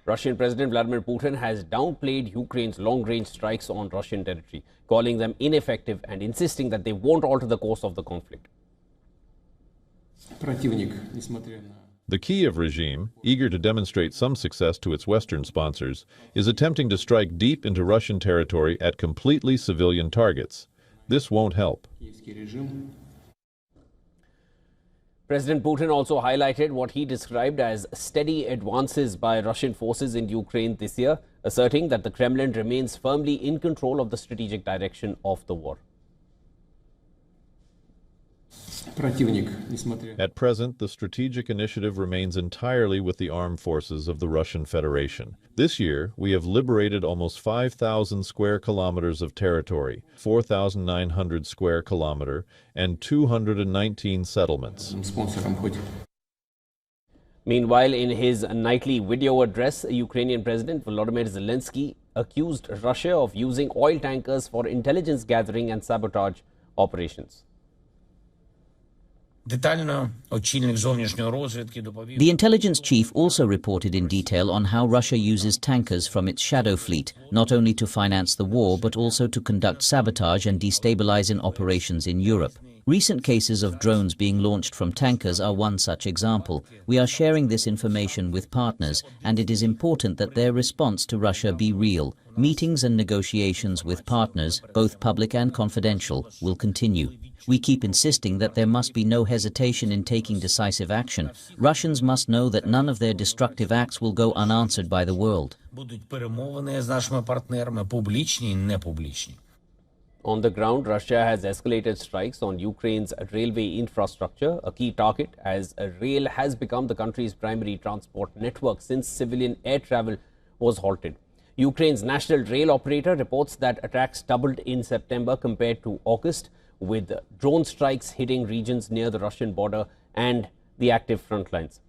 Russian President Vladimir Putin has downplayed Ukraine's long-range strikes on Russian territory, calling them ineffective and insisting that they won't alter the course of the conflict. The Kiev regime, eager to demonstrate some success to its Western sponsors, is attempting to strike deep into Russian territory at completely civilian targets. This won't help. President Putin also highlighted what he described as steady advances by Russian forces in Ukraine this year, asserting that the Kremlin remains firmly in control of the strategic direction of the war. At present, the strategic initiative remains entirely with the armed forces of the Russian Federation. This year, we have liberated almost 5,000 square kilometers of territory, 4,900 square kilometer, and 219 settlements. Meanwhile, in his nightly video address, Ukrainian President Volodymyr Zelensky accused Russia of using oil tankers for intelligence gathering and sabotage operations. The intelligence chief also reported in detail on how Russia uses tankers from its shadow fleet, not only to finance the war, but also to conduct sabotage and destabilize in operations in Europe. Recent cases of drones being launched from tankers are one such example. We are sharing this information with partners, and it is important that their response to Russia be real. Meetings and negotiations with partners, both public and confidential, will continue. We keep insisting that there must be no hesitation in taking decisive action. Russians must know that none of their destructive acts will go unanswered by the world. On the ground, Russia has escalated strikes on Ukraine's railway infrastructure, a key target, as rail has become the country's primary transport network since civilian air travel was halted. Ukraine's national rail operator reports that attacks doubled in September compared to August, with drone strikes hitting regions near the Russian border and the active front lines.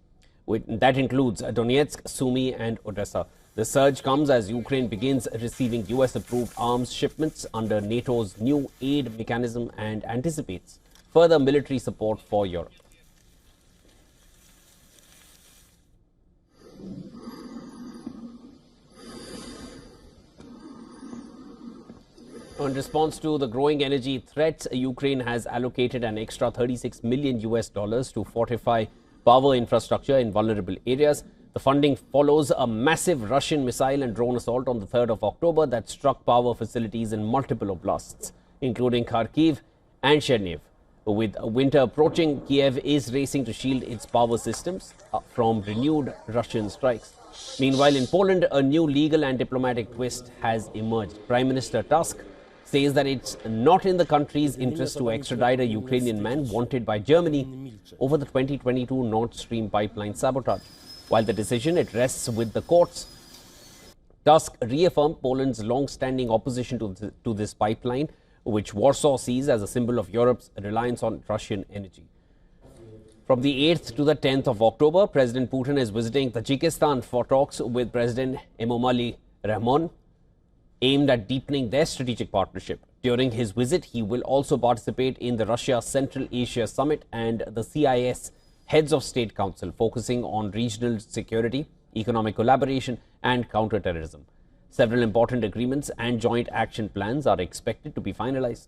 That includes Donetsk, Sumy and Odessa. The surge comes as Ukraine begins receiving US-approved arms shipments under NATO's new aid mechanism and anticipates further military support for Europe. In response to the growing energy threats, Ukraine has allocated an extra $36 million to fortify power infrastructure in vulnerable areas. The funding follows a massive Russian missile and drone assault on the 3rd of October that struck power facilities in multiple oblasts, including Kharkiv and Chernihiv. With winter approaching, Kiev is racing to shield its power systems from renewed Russian strikes. Meanwhile, in Poland, a new legal and diplomatic twist has emerged. Prime Minister Tusk says that it's not in the country's interest to extradite a Ukrainian man wanted by Germany over the 2022 Nord Stream pipeline sabotage. While the decision, it rests with the courts. Tusk reaffirmed Poland's long-standing opposition to this pipeline, which Warsaw sees as a symbol of Europe's reliance on Russian energy. From the 8th to the 10th of October, President Putin is visiting Tajikistan for talks with President Emomali Rahmon, aimed at deepening their strategic partnership. During his visit, he will also participate in the Russia Central Asia Summit and the CIS Heads of State Council, focusing on regional security, economic collaboration and counter-terrorism. Several important agreements and joint action plans are expected to be finalized.